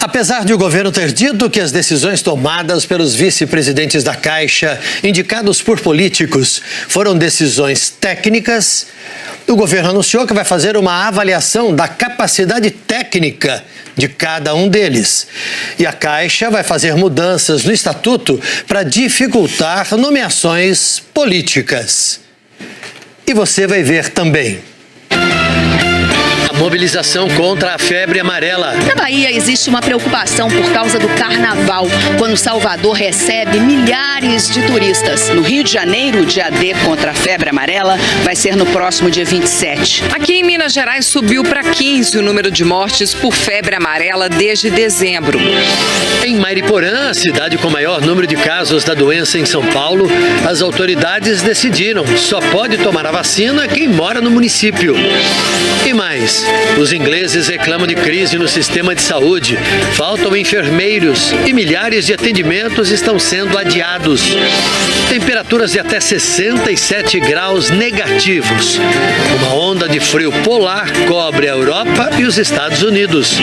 Apesar de o governo ter dito que as decisões tomadas pelos vice-presidentes da Caixa, indicados por políticos, foram decisões técnicas, o governo anunciou que vai fazer uma avaliação da capacidade técnica de cada um deles. E a Caixa vai fazer mudanças no estatuto para dificultar nomeações políticas. E você vai ver também. Mobilização contra a febre amarela. Na Bahia existe uma preocupação por causa do carnaval, quando Salvador recebe milhares de turistas. No Rio de Janeiro, o dia D contra a febre amarela vai ser no próximo dia 27. Aqui em Minas Gerais subiu para 15 o número de mortes por febre amarela desde dezembro. Em Mariporã, a cidade com maior número de casos da doença em São Paulo, as autoridades decidiram: só pode tomar a vacina quem mora no município. E mais, os ingleses reclamam de crise no sistema de saúde. Faltam enfermeiros e milhares de atendimentos estão sendo adiados. Temperaturas de até 67 graus negativos. Uma onda de frio polar cobre a Europa e os Estados Unidos.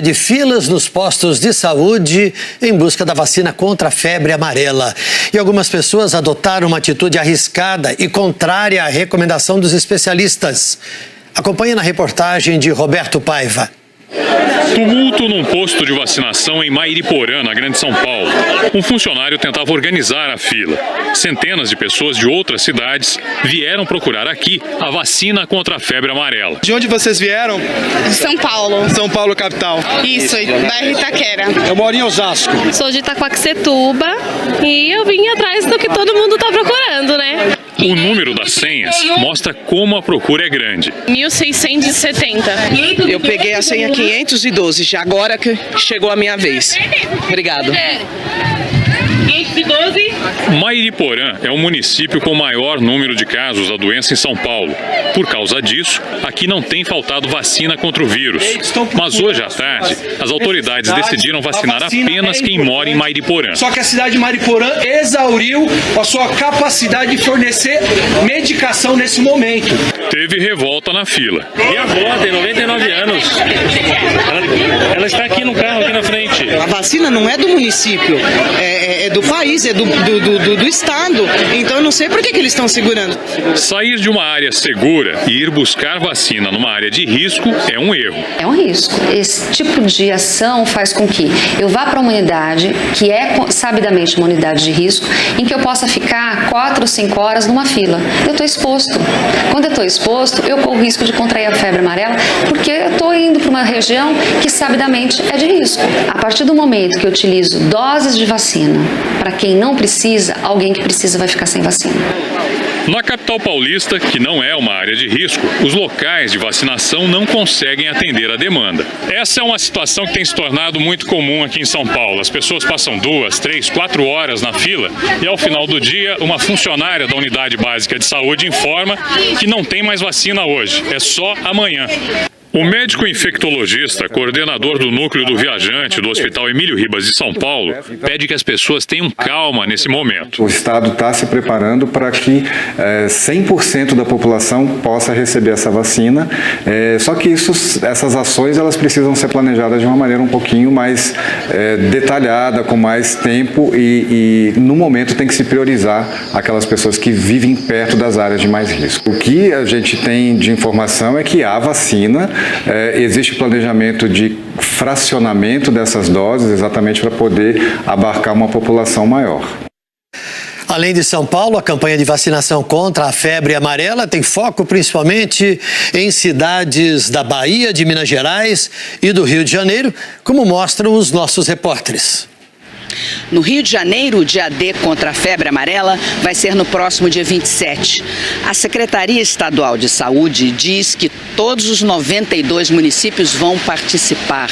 De filas nos postos de saúde em busca da vacina contra a febre amarela. E algumas pessoas adotaram uma atitude arriscada e contrária à recomendação dos especialistas. Acompanhe na reportagem de Roberto Paiva. Tumulto num posto de vacinação em Mairiporã, na Grande São Paulo. Um funcionário tentava organizar a fila. Centenas de pessoas de outras cidades vieram procurar aqui a vacina contra a febre amarela. De onde vocês vieram? De São Paulo. São Paulo, capital. Isso, bairro Itaquera. Eu moro em Osasco. Sou de Itaquaquecetuba e eu vim atrás do que todo mundo está procurando, né? O número das senhas mostra como a procura é grande. 1670. Eu peguei a senha 512, já agora que chegou a minha vez. Obrigado. 512. Mairiporã é o município com o maior número de casos da doença em São Paulo. Por causa disso, aqui não tem faltado vacina contra o vírus. Mas hoje à tarde, as autoridades decidiram vacinar apenas quem mora em Mairiporã. Só que a cidade de Mairiporã exauriu a sua capacidade de fornecer medicação nesse momento. Teve revolta na fila. Minha avó tem 99 anos. Ela está aqui no carro, aqui na frente. A vacina não é do município, é do país, é do estado. Então eu não sei por que eles estão segurando. Sair de uma área segura e ir buscar vacina numa área de risco é um erro. É um risco. Esse tipo de ação faz com que eu vá para uma unidade que é sabidamente uma unidade de risco, em que eu possa ficar 4 ou 5 horas numa fila. Eu estou exposto. Quando eu estou exposto, eu corro o risco de contrair a febre amarela, porque eu estou indo para uma região que sabidamente é de risco. A partir do momento que eu utilizo doses de vacina para quem não precisa, alguém que precisa vai ficar sem vacina. Na capital paulista, que não é uma área de risco, os locais de vacinação não conseguem atender a demanda. Essa é uma situação que tem se tornado muito comum aqui em São Paulo. As pessoas passam 2, 3, 4 horas na fila e, ao final do dia, uma funcionária da Unidade Básica de Saúde informa que não tem mais vacina hoje, é só amanhã. O médico infectologista, coordenador do núcleo do viajante do Hospital Emílio Ribas de São Paulo, pede que as pessoas tenham calma nesse momento. O Estado está se preparando para que 100% da população possa receber essa vacina, só que essas ações elas precisam ser planejadas de uma maneira um pouquinho mais detalhada, com mais tempo e no momento tem que se priorizar aquelas pessoas que vivem perto das áreas de mais risco. O que a gente tem de informação é que há vacina. Existe planejamento de fracionamento dessas doses exatamente para poder abarcar uma população maior. Além de São Paulo, a campanha de vacinação contra a febre amarela tem foco principalmente em cidades da Bahia, de Minas Gerais e do Rio de Janeiro, como mostram os nossos repórteres. No Rio de Janeiro, o dia D contra a febre amarela vai ser no próximo dia 27. A Secretaria Estadual de Saúde diz que todos os 92 municípios vão participar.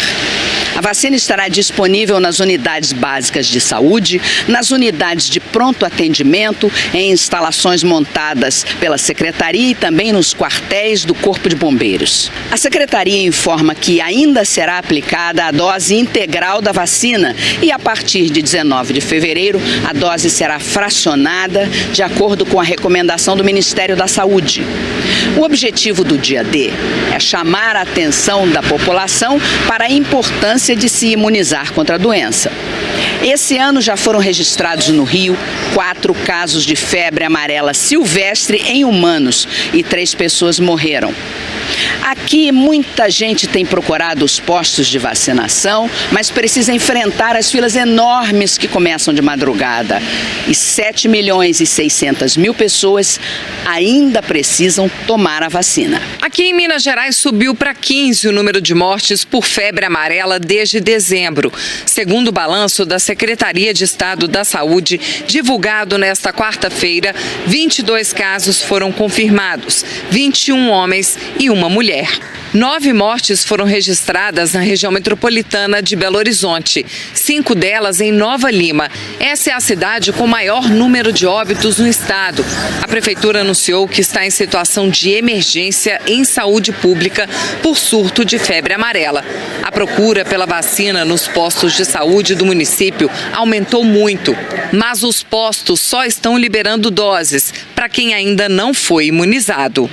A vacina estará disponível nas unidades básicas de saúde, nas unidades de pronto atendimento, em instalações montadas pela Secretaria e também nos quartéis do Corpo de Bombeiros. A Secretaria informa que ainda será aplicada a dose integral da vacina e, a partir partir de 19 de fevereiro, a dose será fracionada de acordo com a recomendação do Ministério da Saúde. O objetivo do dia D é chamar a atenção da população para a importância de se imunizar contra a doença. Esse ano já foram registrados no Rio 4 casos de febre amarela silvestre em humanos e 3 pessoas morreram. Aqui muita gente tem procurado os postos de vacinação, mas precisa enfrentar as filas enormes que começam de madrugada. E 7.600.000 pessoas ainda precisam tomar a vacina. Aqui em Minas Gerais subiu para 15 o número de mortes por febre amarela desde dezembro. Segundo o balanço da Secretaria de Estado da Saúde, divulgado nesta quarta-feira, 22 casos foram confirmados, 21 homens e uma mulher. 9 mortes foram registradas na região metropolitana de Belo Horizonte, 5 delas em Nova Lima. Essa é a cidade com maior número de óbitos no estado. A prefeitura anunciou que está em situação de emergência em saúde pública por surto de febre amarela. A procura pela vacina nos postos de saúde do município aumentou muito, mas os postos só estão liberando doses para quem ainda não foi imunizado.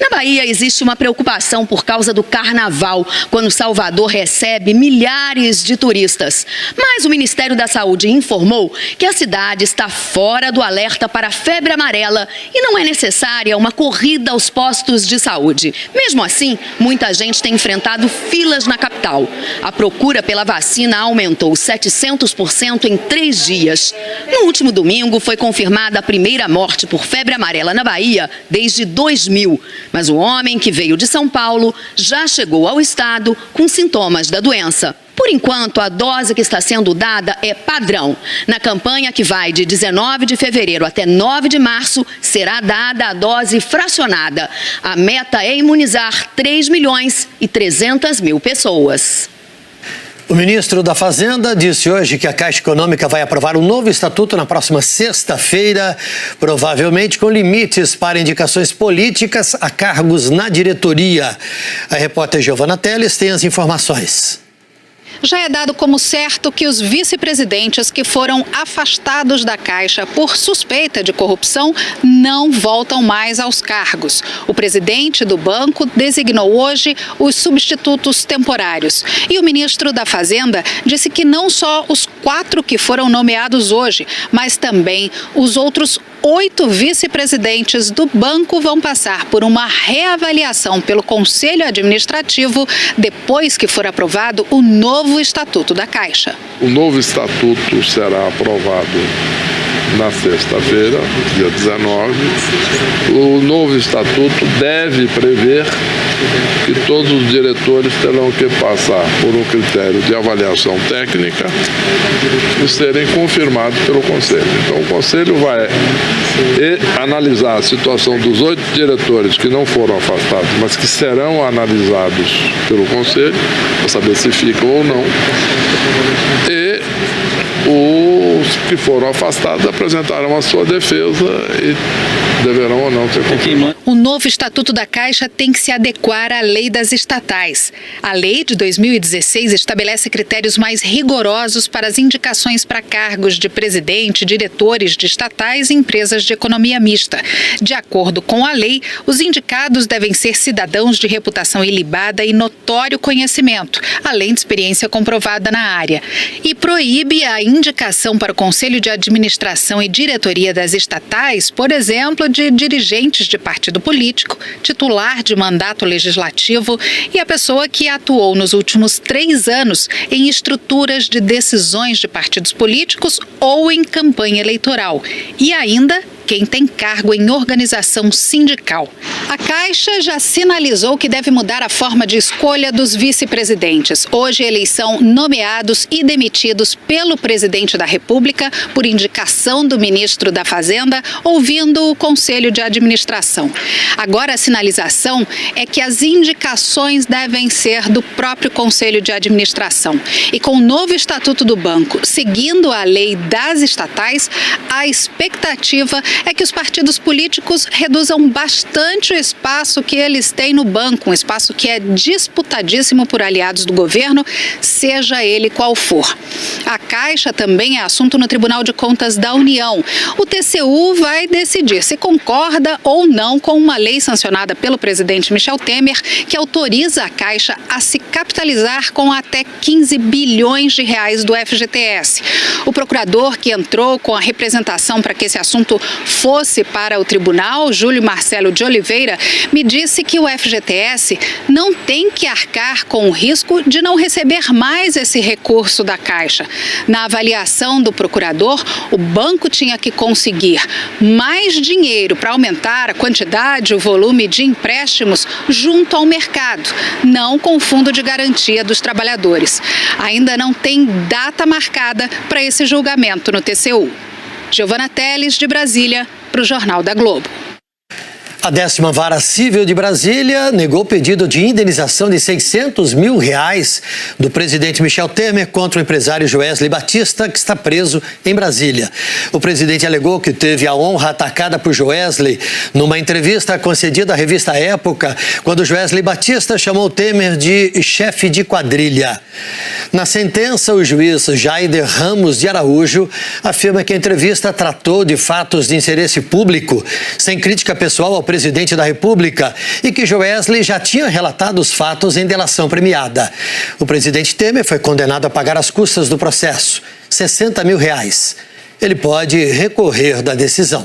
Na Bahia existe uma preocupação por causa do carnaval, quando Salvador recebe milhares de turistas. Mas o Ministério da Saúde informou que a cidade está fora do alerta para a febre amarela e não é necessária uma corrida aos postos de saúde. Mesmo assim, muita gente tem enfrentado filas na capital. A procura pela vacina aumentou 700% em 3 dias. No último domingo foi confirmada a primeira morte por febre amarela na Bahia desde 2000. Mas o homem que veio de São Paulo já chegou ao estado com sintomas da doença. Por enquanto, a dose que está sendo dada é padrão. Na campanha que vai de 19 de fevereiro até 9 de março, será dada a dose fracionada. A meta é imunizar 3.300.000 pessoas. O ministro da Fazenda disse hoje que a Caixa Econômica vai aprovar um novo estatuto na próxima sexta-feira, provavelmente com limites para indicações políticas a cargos na diretoria. A repórter Giovana Teles tem as informações. Já é dado como certo que os vice-presidentes que foram afastados da Caixa por suspeita de corrupção não voltam mais aos cargos. O presidente do banco designou hoje os substitutos temporários. E o ministro da Fazenda disse que não só os 4 que foram nomeados hoje, mas também os outros 8 vice-presidentes do banco vão passar por uma reavaliação pelo Conselho Administrativo depois que for aprovado o novo Estatuto da Caixa. O novo Estatuto será aprovado na sexta-feira, dia 19. O novo Estatuto deve prever que todos os diretores terão que passar por um critério de avaliação técnica e serem confirmados pelo Conselho. Então, o Conselho vai analisar a situação dos 8 diretores que não foram afastados, mas que serão analisados pelo Conselho, para saber se ficam ou não. E os que foram afastados apresentaram a sua defesa e deverão ou não ser confirmados. O novo Estatuto da Caixa tem que se adequar à lei das estatais. A lei de 2016 estabelece critérios mais rigorosos para as indicações para cargos de presidente e diretores de estatais e empresas de economia mista. De acordo com a lei, os indicados devem ser cidadãos de reputação ilibada e notório conhecimento, além de experiência comprovada na área. E proíbe a indicação para o Conselho de Administração e Diretoria das estatais, por exemplo, de dirigentes de partido político, titular de mandato legislativo e a pessoa que atuou nos últimos 3 anos em estruturas de decisões de partidos políticos ou em campanha eleitoral. E ainda quem tem cargo em organização sindical. A Caixa já sinalizou que deve mudar a forma de escolha dos vice-presidentes. Hoje, eles são nomeados e demitidos pelo presidente da República por indicação do ministro da Fazenda, ouvindo o Conselho de Administração. Agora, a sinalização é que as indicações devem ser do próprio Conselho de Administração. E com o novo Estatuto do Banco, seguindo a lei das estatais, a expectativa é que os partidos políticos reduzam bastante o espaço que eles têm no banco, um espaço que é disputadíssimo por aliados do governo, seja ele qual for. A Caixa também é assunto no Tribunal de Contas da União. O TCU vai decidir se concorda ou não com uma lei sancionada pelo presidente Michel Temer que autoriza a Caixa a se capitalizar com até 15 bilhões de reais do FGTS. O procurador que entrou com a representação para que esse assunto fosse para o tribunal, Júlio Marcelo de Oliveira, me disse que o FGTS não tem que arcar com o risco de não receber mais esse recurso da Caixa. Na avaliação do procurador, o banco tinha que conseguir mais dinheiro para aumentar a quantidade, o volume de empréstimos junto ao mercado, não com o fundo de garantia dos trabalhadores. Ainda não tem data marcada para esse julgamento no TCU. Giovana Teles, de Brasília, para o Jornal da Globo. A 10ª Vara Civil de Brasília negou o pedido de indenização de R$600 mil do presidente Michel Temer contra o empresário Joesley Batista, que está preso em Brasília. O presidente alegou que teve a honra atacada por Joesley numa entrevista concedida à revista Época, quando Joesley Batista chamou Temer de chefe de quadrilha. Na sentença, o juiz Jaider Ramos de Araújo afirma que a entrevista tratou de fatos de interesse público, sem crítica pessoal ao presidente da República, e que Joesley já tinha relatado os fatos em delação premiada. O presidente Temer foi condenado a pagar as custas do processo, R$60 mil. Ele pode recorrer da decisão.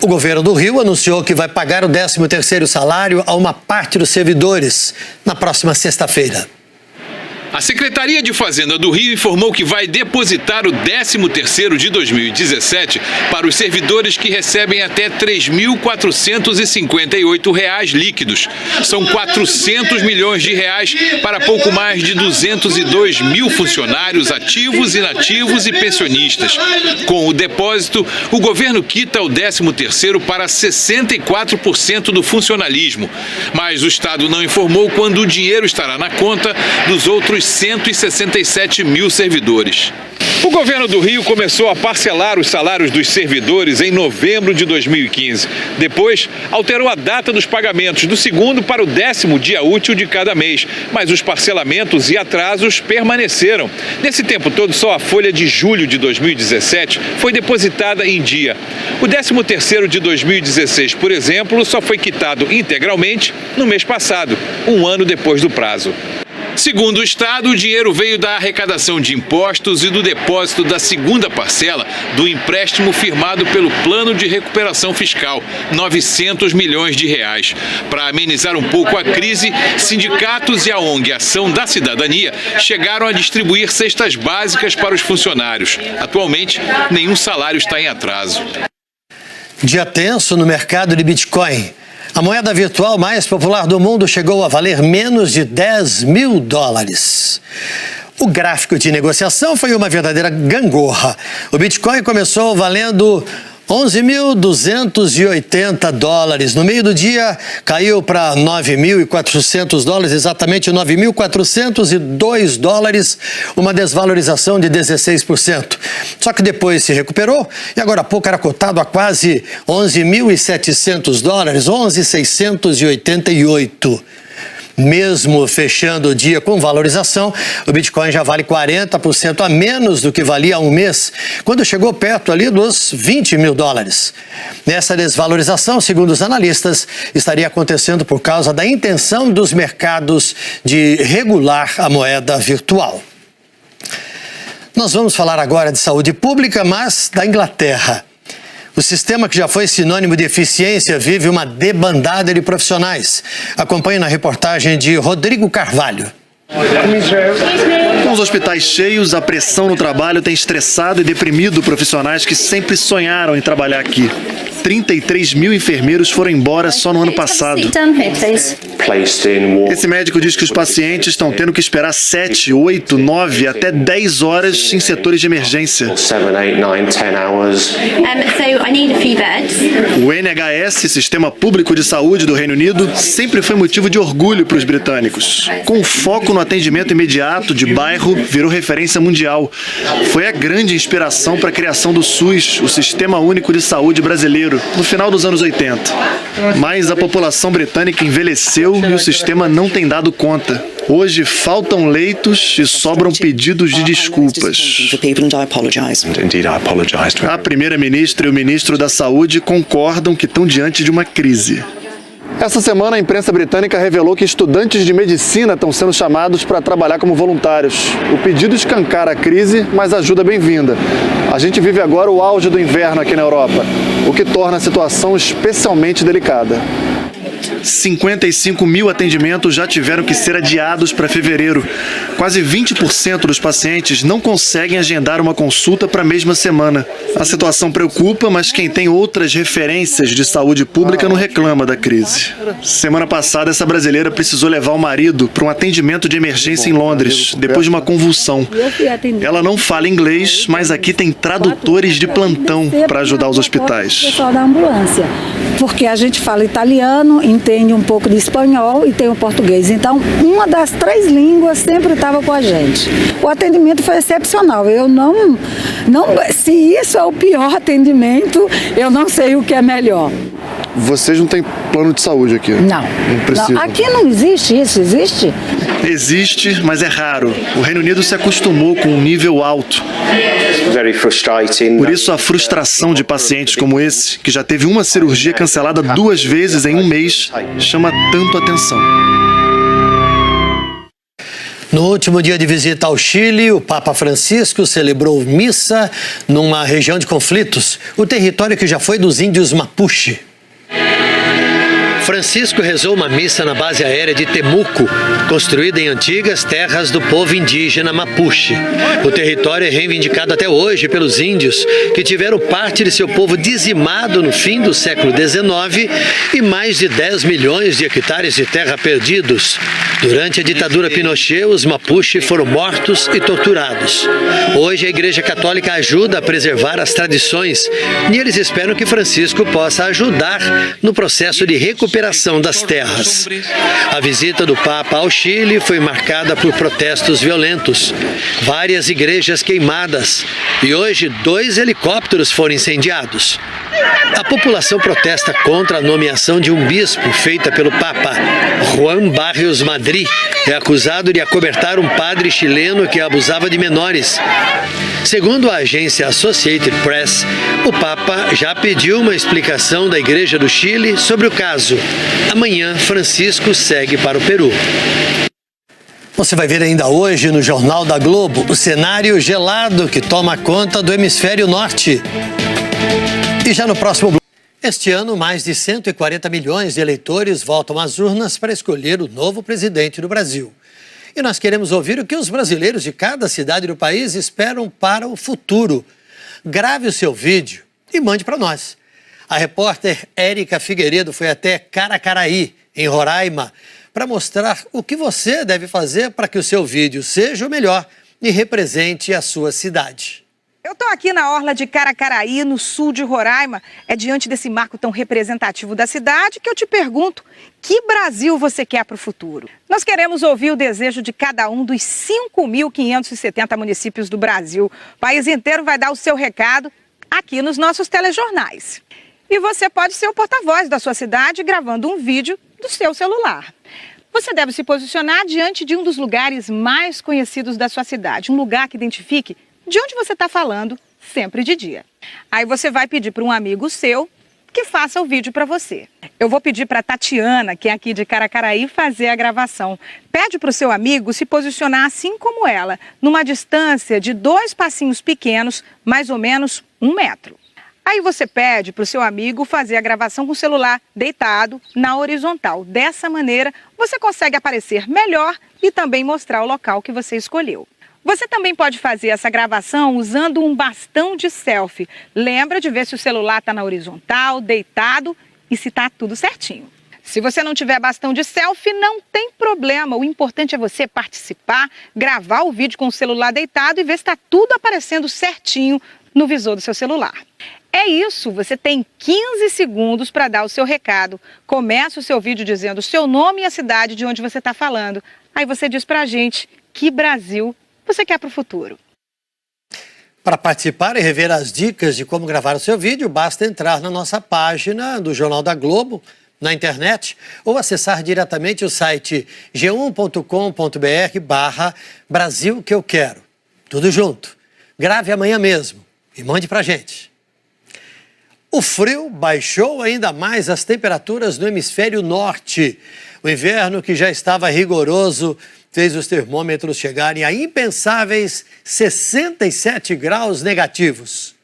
O governo do Rio anunciou que vai pagar o 13º salário a uma parte dos servidores na próxima sexta-feira. A Secretaria de Fazenda do Rio informou que vai depositar o 13º de 2017 para os servidores que recebem até R$ 3.458 líquidos. São 400 milhões de reais para pouco mais de 202 mil funcionários ativos, inativos e pensionistas. Com o depósito, o governo quita o 13º para 64% do funcionalismo. Mas o Estado não informou quando o dinheiro estará na conta dos outros 167 mil servidores. O governo do Rio começou a parcelar os salários dos servidores em novembro de 2015. Depois, alterou a data dos pagamentos do 2º para o 10º dia útil de cada mês. Mas os parcelamentos e atrasos permaneceram. Nesse tempo todo, só a folha de julho de 2017 foi depositada em dia. O 13º de 2016, por exemplo, só foi quitado integralmente no mês passado, um ano depois do prazo. Segundo o Estado, o dinheiro veio da arrecadação de impostos e do depósito da 2ª parcela do empréstimo firmado pelo Plano de Recuperação Fiscal, R$900 milhões. Para amenizar um pouco a crise, sindicatos e a ONG Ação da Cidadania chegaram a distribuir cestas básicas para os funcionários. Atualmente, nenhum salário está em atraso. Dia tenso no mercado de Bitcoin. A moeda virtual mais popular do mundo chegou a valer menos de $10 mil. O gráfico de negociação foi uma verdadeira gangorra. O Bitcoin começou valendo $11.280. No meio do dia, caiu para $9.400, exatamente $9.402, uma desvalorização de 16%. Só que depois se recuperou e agora há pouco era cotado a quase $11.700, $11.688. Mesmo fechando o dia com valorização, o Bitcoin já vale 40% a menos do que valia há um mês, quando chegou perto ali dos $20 mil. Essa desvalorização, segundo os analistas, estaria acontecendo por causa da intenção dos mercados de regular a moeda virtual. Nós vamos falar agora de saúde pública, mas da Inglaterra. O sistema, que já foi sinônimo de eficiência, vive uma debandada de profissionais. Acompanhe na reportagem de Rodrigo Carvalho. Com os hospitais cheios, a pressão no trabalho tem estressado e deprimido profissionais que sempre sonharam em trabalhar aqui. 33 mil enfermeiros foram embora só no ano passado. Esse médico diz que os pacientes estão tendo que esperar 7, 8, 9, até 10 horas em setores de emergência. O NHS, Sistema Público de Saúde do Reino Unido, sempre foi motivo de orgulho para os britânicos. Com foco no atendimento imediato de bairro virou referência mundial. Foi a grande inspiração para a criação do SUS, o Sistema Único de Saúde brasileiro, no final dos anos 80. Mas a população britânica envelheceu e o sistema não tem dado conta. Hoje faltam leitos e sobram pedidos de desculpas. A primeira-ministra e o ministro da Saúde concordam que estão diante de uma crise. Essa semana, a imprensa britânica revelou que estudantes de medicina estão sendo chamados para trabalhar como voluntários. O pedido escancara a crise, mas a ajuda é bem-vinda. A gente vive agora o auge do inverno aqui na Europa, o que torna a situação especialmente delicada. 55 mil atendimentos já tiveram que ser adiados para fevereiro. Quase 20% dos pacientes não conseguem agendar uma consulta para a mesma semana. A situação preocupa, mas quem tem outras referências de saúde pública não reclama da crise. Semana passada, essa brasileira precisou levar o marido para um atendimento de emergência em Londres, depois de uma convulsão. Ela não fala inglês, mas aqui tem tradutores de plantão para ajudar os hospitais. O pessoal da ambulância, porque a gente fala italiano, entende um pouco de espanhol e tem o português. Então, uma das 3 línguas sempre estava com a gente. O atendimento foi excepcional. Eu não, se isso é o pior atendimento, eu não sei o que é melhor. Vocês não têm plano de saúde aqui? Não. Não precisa. Não, aqui não existe isso, existe? Existe, mas é raro. O Reino Unido se acostumou com um nível alto. Por isso, a frustração de pacientes como esse, que já teve uma cirurgia cancelada 2 vezes em um mês, chama tanto atenção. No último dia de visita ao Chile, o Papa Francisco celebrou missa numa região de conflitos, o território que já foi dos índios Mapuche. Francisco rezou uma missa na base aérea de Temuco, construída em antigas terras do povo indígena Mapuche. O território é reivindicado até hoje pelos índios, que tiveram parte de seu povo dizimado no fim do século XIX e mais de 10 milhões de hectares de terra perdidos. Durante a ditadura Pinochet, os Mapuche foram mortos e torturados. Hoje, a Igreja Católica ajuda a preservar as tradições e eles esperam que Francisco possa ajudar no processo de recuperação das terras. A visita do Papa ao Chile foi marcada por protestos violentos, várias igrejas queimadas e hoje 2 helicópteros foram incendiados. A população protesta contra a nomeação de um bispo feita pelo Papa. Juan Barrios Madri é acusado de acobertar um padre chileno que abusava de menores. Segundo a agência Associated Press, o Papa já pediu uma explicação da Igreja do Chile sobre o caso. Amanhã, Francisco segue para o Peru. Você vai ver ainda hoje no Jornal da Globo o cenário gelado que toma conta do hemisfério norte. E já no próximo bloco, este ano, mais de 140 milhões de eleitores voltam às urnas para escolher o novo presidente do Brasil. E nós queremos ouvir o que os brasileiros de cada cidade do país esperam para o futuro. Grave o seu vídeo e mande para nós. A repórter Érica Figueiredo foi até Caracaraí, em Roraima, para mostrar o que você deve fazer para que o seu vídeo seja o melhor e represente a sua cidade. Eu estou aqui na orla de Caracaraí, no sul de Roraima. É diante desse marco tão representativo da cidade que eu te pergunto, que Brasil você quer para o futuro? Nós queremos ouvir o desejo de cada um dos 5.570 municípios do Brasil. O país inteiro vai dar o seu recado aqui nos nossos telejornais. E você pode ser o porta-voz da sua cidade gravando um vídeo do seu celular. Você deve se posicionar diante de um dos lugares mais conhecidos da sua cidade, um lugar que identifique de onde você está falando, sempre de dia. Aí você vai pedir para um amigo seu que faça o vídeo para você. Eu vou pedir para a Tatiana, que é aqui de Caracaraí, fazer a gravação. Pede para o seu amigo se posicionar assim como ela, numa distância de 2 passinhos pequenos, mais ou menos 1 metro. Aí você pede para o seu amigo fazer a gravação com o celular deitado na horizontal. Dessa maneira, você consegue aparecer melhor e também mostrar o local que você escolheu. Você também pode fazer essa gravação usando um bastão de selfie. Lembra de ver se o celular está na horizontal, deitado e se está tudo certinho. Se você não tiver bastão de selfie, não tem problema. O importante é você participar, gravar o vídeo com o celular deitado e ver se está tudo aparecendo certinho no visor do seu celular. É isso, você tem 15 segundos para dar o seu recado. Começa o seu vídeo dizendo o seu nome e a cidade de onde você está falando. Aí você diz para a gente que Brasil você quer para o futuro. Para participar e rever as dicas de como gravar o seu vídeo, basta entrar na nossa página do Jornal da Globo, na internet, ou acessar diretamente o site g1.com.br/Brasil que eu quero. Tudo junto. Grave amanhã mesmo e mande pra gente. O frio baixou ainda mais as temperaturas no hemisfério norte. O inverno, que já estava rigoroso, fez os termômetros chegarem a impensáveis 67 graus negativos.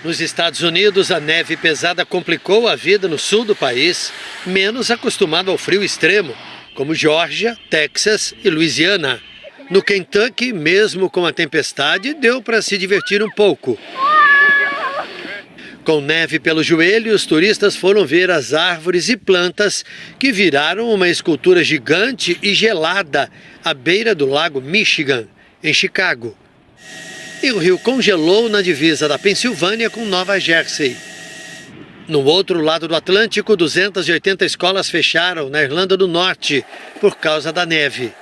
Nos Estados Unidos, a neve pesada complicou a vida no sul do país, menos acostumado ao frio extremo, como Geórgia, Texas e Louisiana. No Kentucky, mesmo com a tempestade, deu para se divertir um pouco. Com neve pelo joelho, os turistas foram ver as árvores e plantas que viraram uma escultura gigante e gelada à beira do lago Michigan, em Chicago. E o rio congelou na divisa da Pensilvânia com Nova Jersey. No outro lado do Atlântico, 280 escolas fecharam na Irlanda do Norte por causa da neve.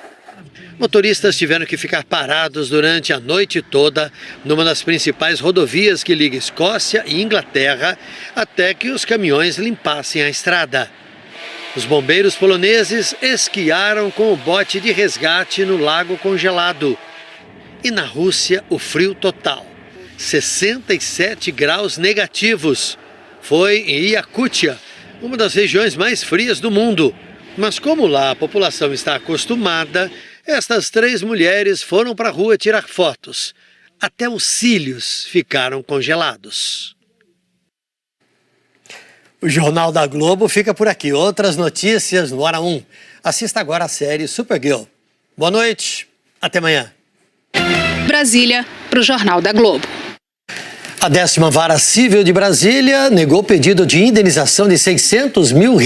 Motoristas tiveram que ficar parados durante a noite toda numa das principais rodovias que liga Escócia e Inglaterra até que os caminhões limpassem a estrada. Os bombeiros poloneses esquiaram com o bote de resgate no lago congelado. E na Rússia, o frio total. 67 graus negativos. Foi em Yakutia, uma das regiões mais frias do mundo. Mas como lá a população está acostumada, estas 3 mulheres foram para a rua tirar fotos. Até os cílios ficaram congelados. O Jornal da Globo fica por aqui. Outras notícias no Hora 1. Assista agora a série Supergirl. Boa noite, até amanhã. Brasília, para o Jornal da Globo. A 10ª Vara Civil de Brasília negou o pedido de indenização de R$600 mil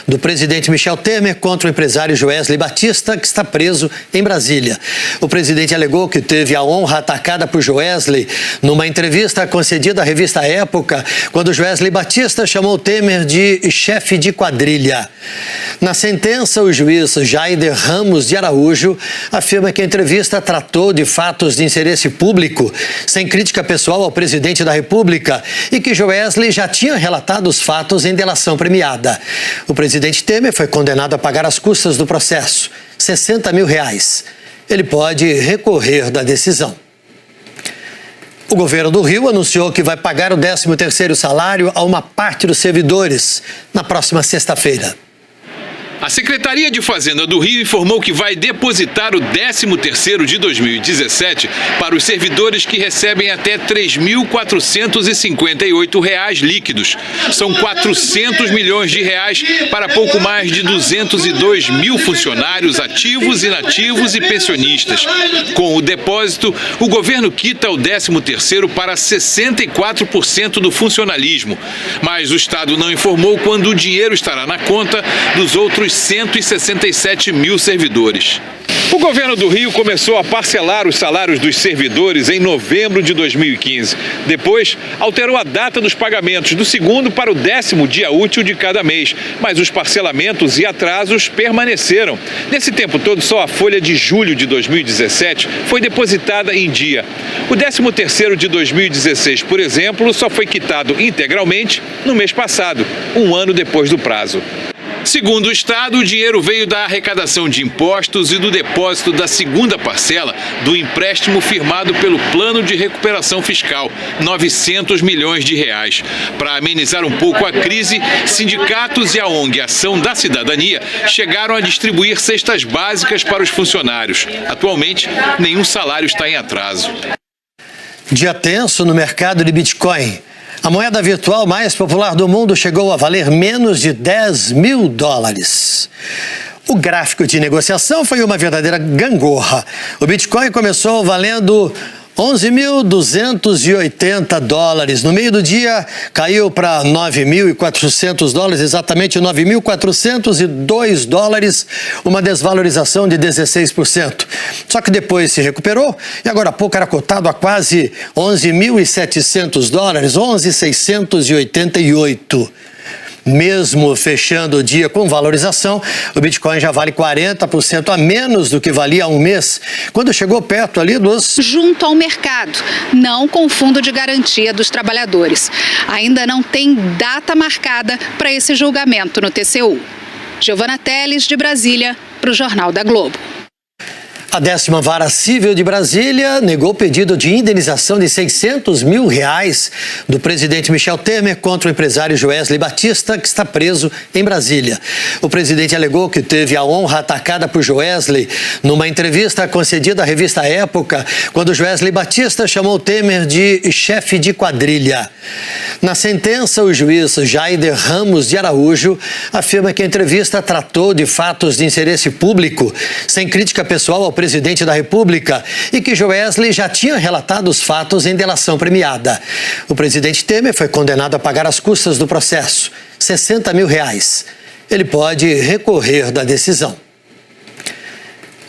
do presidente Michel Temer contra o empresário Joesley Batista, que está preso em Brasília. O presidente alegou que teve a honra atacada por Joesley numa entrevista concedida à revista Época, quando Joesley Batista chamou Temer de chefe de quadrilha. Na sentença, o juiz Jaider Ramos de Araújo afirma que a entrevista tratou de fatos de interesse público, sem crítica pessoal ao presidente da República, e que Joesley já tinha relatado os fatos em delação premiada. O presidente Temer foi condenado a pagar as custas do processo, R$60 mil. Ele pode recorrer da decisão. O governo do Rio anunciou que vai pagar o 13º salário a uma parte dos servidores na próxima sexta-feira. A Secretaria de Fazenda do Rio informou que vai depositar o 13º de 2017 para os servidores que recebem até R$ 3.458 líquidos. São R$400 milhões para pouco mais de 202 mil funcionários ativos, inativos e pensionistas. Com o depósito, o governo quita o 13º para 64% do funcionalismo. Mas o Estado não informou quando o dinheiro estará na conta dos outros 167 mil servidores. O governo do Rio começou a parcelar os salários dos servidores em novembro de 2015. Depois, alterou a data dos pagamentos do 2º para o 10º dia útil de cada mês. Mas os parcelamentos e atrasos permaneceram. Nesse tempo todo, só a folha de julho de 2017 foi depositada em dia. O 13º de 2016, por exemplo, só foi quitado integralmente no mês passado, um ano depois do prazo. Segundo o Estado, o dinheiro veio da arrecadação de impostos e do depósito da 2ª parcela do empréstimo firmado pelo Plano de Recuperação Fiscal, R$900 milhões. Para amenizar um pouco a crise, sindicatos e a ONG Ação da Cidadania chegaram a distribuir cestas básicas para os funcionários. Atualmente, nenhum salário está em atraso. Dia tenso no mercado de Bitcoin. A moeda virtual mais popular do mundo chegou a valer menos de $10 mil. O gráfico de negociação foi uma verdadeira gangorra. O Bitcoin começou valendo 11.280 dólares. No meio do dia, caiu para 9.400 dólares, exatamente 9.402 dólares, uma desvalorização de 16%. Só que depois se recuperou e agora há pouco era cotado a quase 11.700 dólares, 11.688. Mesmo fechando o dia com valorização, o Bitcoin já vale 40% a menos do que valia há um mês, quando chegou perto ali dos... Junto ao mercado, não com o Fundo de Garantia dos Trabalhadores. Ainda não tem data marcada para esse julgamento no TCU. Giovana Teles, de Brasília, para o Jornal da Globo. A 10ª Vara Civil de Brasília negou o pedido de indenização de R$600 mil do presidente Michel Temer contra o empresário Joesley Batista, que está preso em Brasília. O presidente alegou que teve a honra atacada por Joesley numa entrevista concedida à revista Época, quando Joesley Batista chamou Temer de chefe de quadrilha. Na sentença, o juiz Jaider Ramos de Araújo afirma que a entrevista tratou de fatos de interesse público, sem crítica pessoal ao presidente da República, e que Joesley já tinha relatado os fatos em delação premiada. O presidente Temer foi condenado a pagar as custas do processo, R$60 mil. Ele pode recorrer da decisão.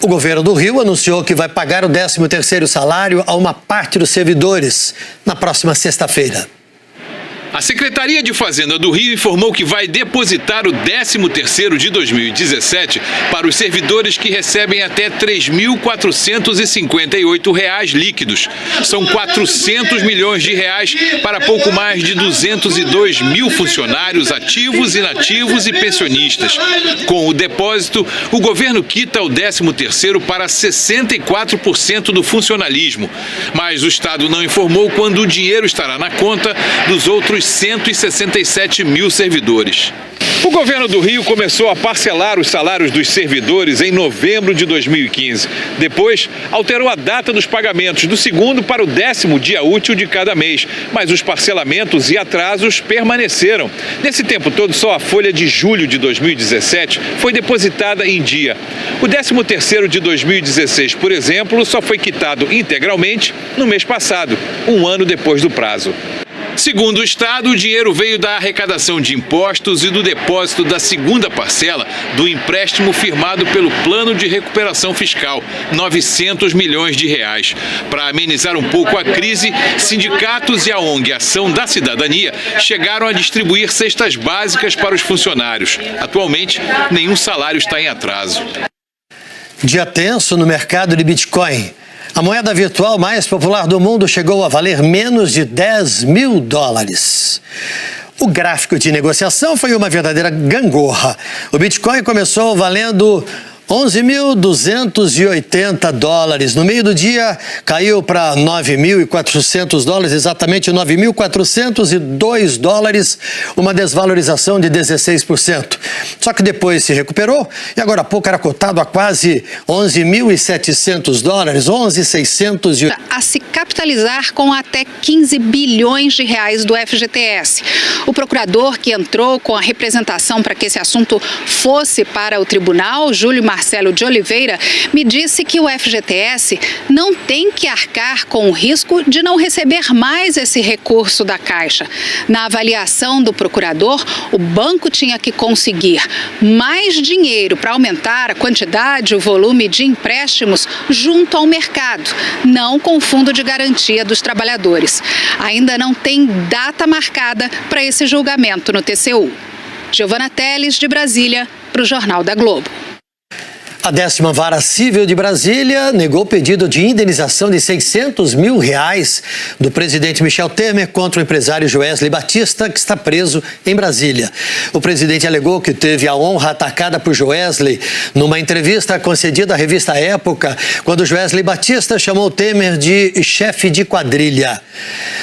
O governo do Rio anunciou que vai pagar o 13º salário a uma parte dos servidores na próxima sexta-feira. A Secretaria de Fazenda do Rio informou que vai depositar o 13º de 2017 para os servidores que recebem até R$ 3.458 líquidos. São R$400 milhões para pouco mais de 202 mil funcionários ativos, inativos e pensionistas. Com o depósito, o governo quita o 13º para 64% do funcionalismo. Mas o Estado não informou quando o dinheiro estará na conta dos outros 167 mil servidores. O governo do Rio começou a parcelar os salários dos servidores em novembro de 2015. Depois, alterou a data dos pagamentos do 2º para o 10º dia útil de cada mês. Mas os parcelamentos e atrasos permaneceram. Nesse tempo todo, só a folha de julho de 2017 foi depositada em dia. O 13º de 2016, por exemplo, só foi quitado integralmente no mês passado, um ano depois do prazo. Segundo o Estado, o dinheiro veio da arrecadação de impostos e do depósito da 2ª parcela do empréstimo firmado pelo Plano de Recuperação Fiscal, R$900 milhões. Para amenizar um pouco a crise, sindicatos e a ONG Ação da Cidadania chegaram a distribuir cestas básicas para os funcionários. Atualmente, nenhum salário está em atraso. Dia tenso no mercado de Bitcoin. A moeda virtual mais popular do mundo chegou a valer menos de 10 mil dólares. O gráfico de negociação foi uma verdadeira gangorra. O Bitcoin começou valendo 11.280 dólares. No meio do dia, caiu para 9.400 dólares, exatamente 9.402 dólares, uma desvalorização de 16%. Só que depois se recuperou e agora há pouco era cotado a quase 11.700 dólares, 11.600. A se capitalizar com até 15 bilhões de reais do FGTS. O procurador que entrou com a representação para que esse assunto fosse para o tribunal, Júlio Marcelo de Oliveira, me disse que o FGTS não tem que arcar com o risco de não receber mais esse recurso da Caixa. Na avaliação do procurador, o banco tinha que conseguir mais dinheiro para aumentar a quantidade e o volume de empréstimos junto ao mercado, não com o Fundo de Garantia dos Trabalhadores. Ainda não tem data marcada para esse julgamento no TCU. Giovana Teles, de Brasília, para o Jornal da Globo. A 10ª Vara Civil de Brasília negou o pedido de indenização de R$600 mil do presidente Michel Temer contra o empresário Joesley Batista, que está preso em Brasília. O presidente alegou que teve a honra atacada por Joesley numa entrevista concedida à revista Época, quando Joesley Batista chamou Temer de chefe de quadrilha.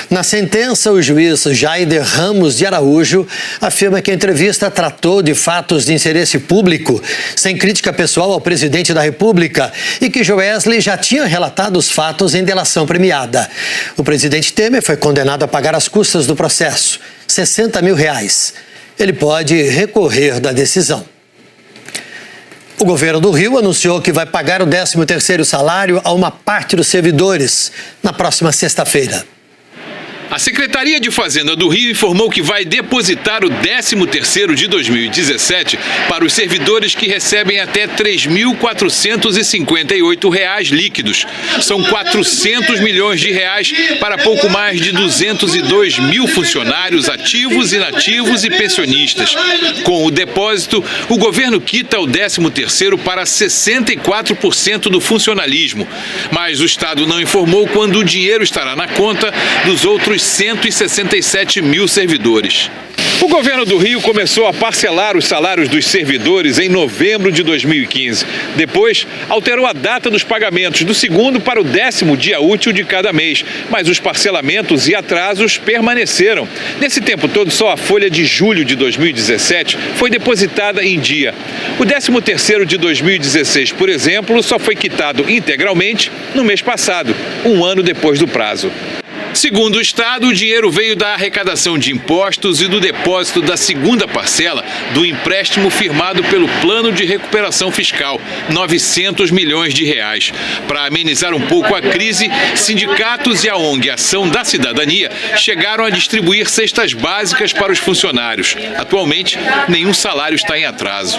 Na sentença, o juiz Jaider Ramos de Araújo afirma que a entrevista tratou de fatos de interesse público, sem crítica pessoal ao presidente da República, e que Joesley já tinha relatado os fatos em delação premiada. O presidente Temer foi condenado a pagar as custas do processo, R$60 mil. Ele pode recorrer da decisão. O governo do Rio anunciou que vai pagar o 13º salário a uma parte dos servidores na próxima sexta-feira. A Secretaria de Fazenda do Rio informou que vai depositar o 13º de 2017 para os servidores que recebem até R$ 3.458 líquidos. São 400 milhões de reais para pouco mais de 202 mil funcionários ativos, inativos e pensionistas. Com o depósito, o governo quita o 13º para 64% do funcionalismo. Mas o Estado não informou quando o dinheiro estará na conta dos outros 167 mil servidores. O governo do Rio começou a parcelar os salários dos servidores em novembro de 2015. Depois, alterou a data dos pagamentos do 2º para o 10º dia útil de cada mês. Mas os parcelamentos e atrasos permaneceram. Nesse tempo todo, só a folha de julho de 2017 foi depositada em dia. O 13º de 2016, por exemplo, só foi quitado integralmente no mês passado, um ano depois do prazo. Segundo o Estado, o dinheiro veio da arrecadação de impostos e do depósito da segunda parcela do empréstimo firmado pelo Plano de Recuperação Fiscal, 900 milhões de reais. Para amenizar um pouco a crise, sindicatos e a ONG Ação da Cidadania chegaram a distribuir cestas básicas para os funcionários. Atualmente, nenhum salário está em atraso.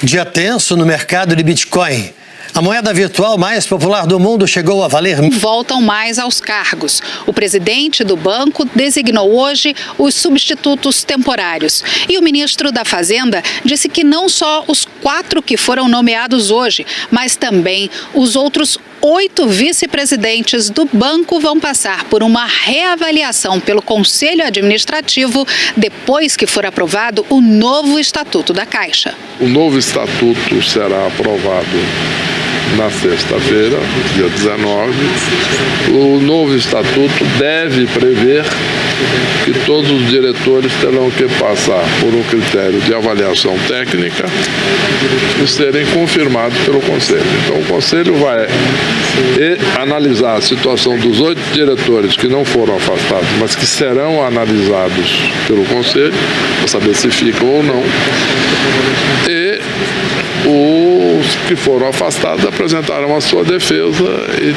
Dia tenso no mercado de Bitcoin. A moeda virtual mais popular do mundo chegou a valer. Voltam mais aos cargos. O presidente do banco designou hoje os substitutos temporários. E o ministro da Fazenda disse que não só os 4 que foram nomeados hoje, mas também os outros 8 vice-presidentes do banco vão passar por uma reavaliação pelo Conselho Administrativo depois que for aprovado o novo Estatuto da Caixa. O novo estatuto será aprovado na sexta-feira, dia 19. O novo estatuto deve prever que todos os diretores terão que passar por um critério de avaliação técnica e serem confirmados pelo Conselho. Então, o Conselho vai analisar a situação dos 8 diretores que não foram afastados, mas que serão analisados pelo Conselho, para saber se ficam ou não. E os que foram afastados apresentaram a sua defesa e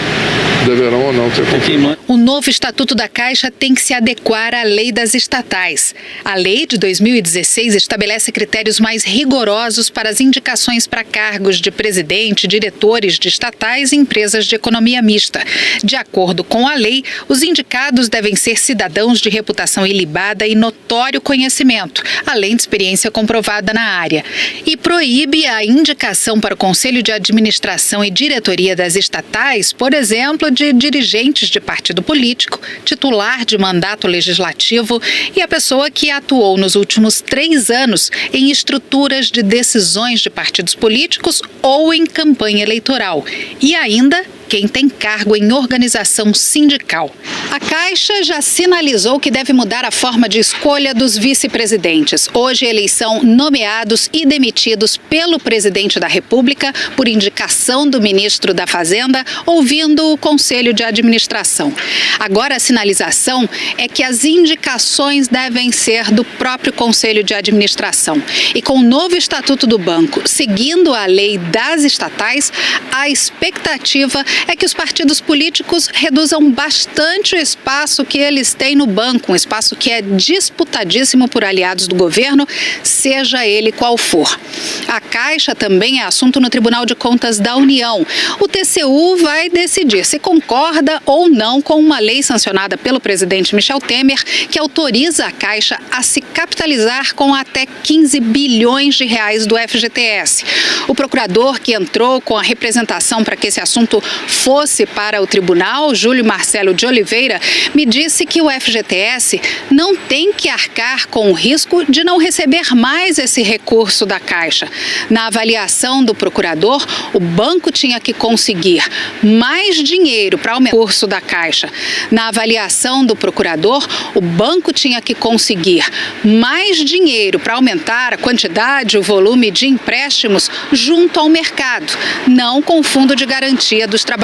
deverão ou não ser confirmados. O novo Estatuto da Caixa tem que se adequar à lei das estatais. A lei de 2016 estabelece critérios mais rigorosos para as indicações para cargos de presidente, diretores de estatais e empresas de economia mista. De acordo com a lei, os indicados devem ser cidadãos de reputação ilibada e notório conhecimento, além de experiência comprovada na área. E proíbe a indicação para o Conselho de Administração e Diretoria das estatais, por exemplo, de dirigentes de partido político, titular de mandato legislativo e a pessoa que atuou nos últimos 3 anos em estruturas de decisões de partidos políticos ou em campanha eleitoral. E ainda quem tem cargo em organização sindical. A Caixa já sinalizou que deve mudar a forma de escolha dos vice-presidentes. Hoje, eles são nomeados e demitidos pelo presidente da República por indicação do ministro da Fazenda, ouvindo o Conselho de Administração. Agora, a sinalização é que as indicações devem ser do próprio Conselho de Administração. E com o novo Estatuto do Banco, seguindo a lei das estatais, a expectativa é que os partidos políticos reduzam bastante o espaço que eles têm no banco, um espaço que é disputadíssimo por aliados do governo, seja ele qual for. A Caixa também é assunto no Tribunal de Contas da União. O TCU vai decidir se concorda ou não com uma lei sancionada pelo presidente Michel Temer, que autoriza a Caixa a se capitalizar com até 15 bilhões de reais do FGTS. O procurador que entrou com a representação para que esse assunto fosse para o tribunal, Júlio Marcelo de Oliveira, me disse que o FGTS não tem que arcar com o risco de não receber mais esse recurso da Caixa. Na avaliação do procurador, o banco tinha que conseguir mais dinheiro para aumentar o recurso da Caixa. Na avaliação do procurador, o banco tinha que conseguir mais dinheiro para aumentar a quantidade, o volume de empréstimos junto ao mercado, não com o Fundo de Garantia dos Trabalhadores.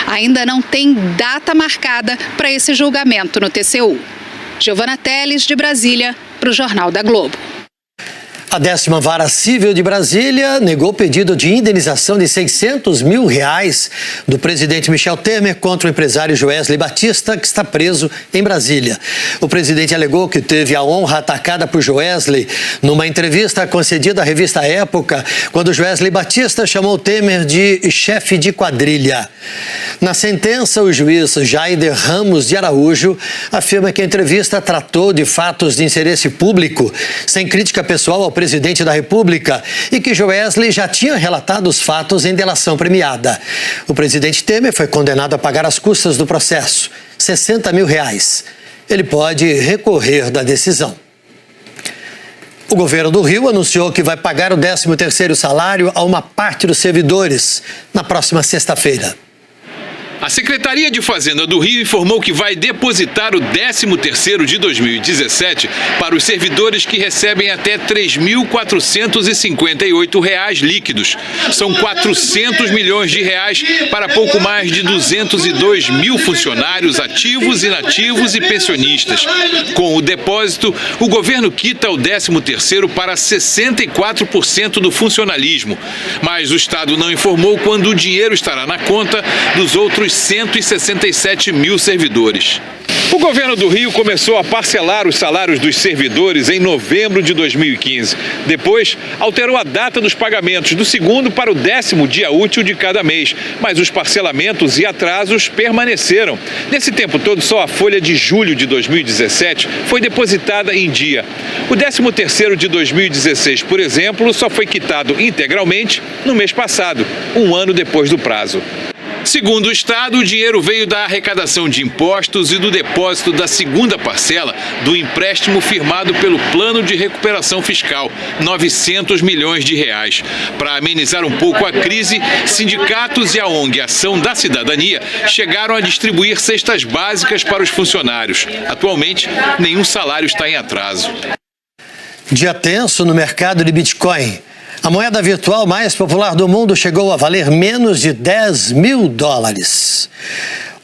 Ainda não tem data marcada para esse julgamento no TCU. Giovana Teles, de Brasília, para o Jornal da Globo. A 10ª Vara Civil de Brasília negou o pedido de indenização de R$600 mil do presidente Michel Temer contra o empresário Joesley Batista, que está preso em Brasília. O presidente alegou que teve a honra atacada por Joesley numa entrevista concedida à revista Época, quando Joesley Batista chamou Temer de chefe de quadrilha. Na sentença, o juiz Jaider Ramos de Araújo afirma que a entrevista tratou de fatos de interesse público, sem crítica pessoal ao presidente da República, e que Joesley já tinha relatado os fatos em delação premiada. O presidente Temer foi condenado a pagar as custas do processo, R$60 mil. Ele pode recorrer da decisão. O governo do Rio anunciou que vai pagar o 13º salário a uma parte dos servidores na próxima sexta-feira. A Secretaria de Fazenda do Rio informou que vai depositar o 13º de 2017 para os servidores que recebem até R$ 3.458 líquidos. São R$400 milhões para pouco mais de 202 mil funcionários ativos, inativos e pensionistas. Com o depósito, o governo quita o 13º para 64% do funcionalismo. Mas o Estado não informou quando o dinheiro estará na conta dos outros 167 mil servidores. O governo do Rio começou a parcelar os salários dos servidores em novembro de 2015. Depois, alterou a data dos pagamentos do 2º para o 10º dia útil de cada mês. Mas os parcelamentos e atrasos permaneceram. Nesse tempo todo, só a folha de julho de 2017 foi depositada em dia. O 13º de 2016, por exemplo, só foi quitado integralmente no mês passado, um ano depois do prazo. Segundo o Estado, o dinheiro veio da arrecadação de impostos e do depósito da 2ª parcela do empréstimo firmado pelo Plano de Recuperação Fiscal, R$900 milhões. Para amenizar um pouco a crise, sindicatos e a ONG Ação da Cidadania chegaram a distribuir cestas básicas para os funcionários. Atualmente, nenhum salário está em atraso. Dia tenso no mercado de Bitcoin. A moeda virtual mais popular do mundo chegou a valer menos de $10 mil.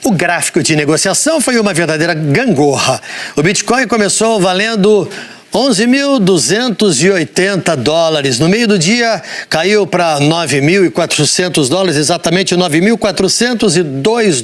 O gráfico de negociação foi uma verdadeira gangorra. O Bitcoin começou valendo $11.280. No meio do dia, caiu para $9.400, exatamente $9.402.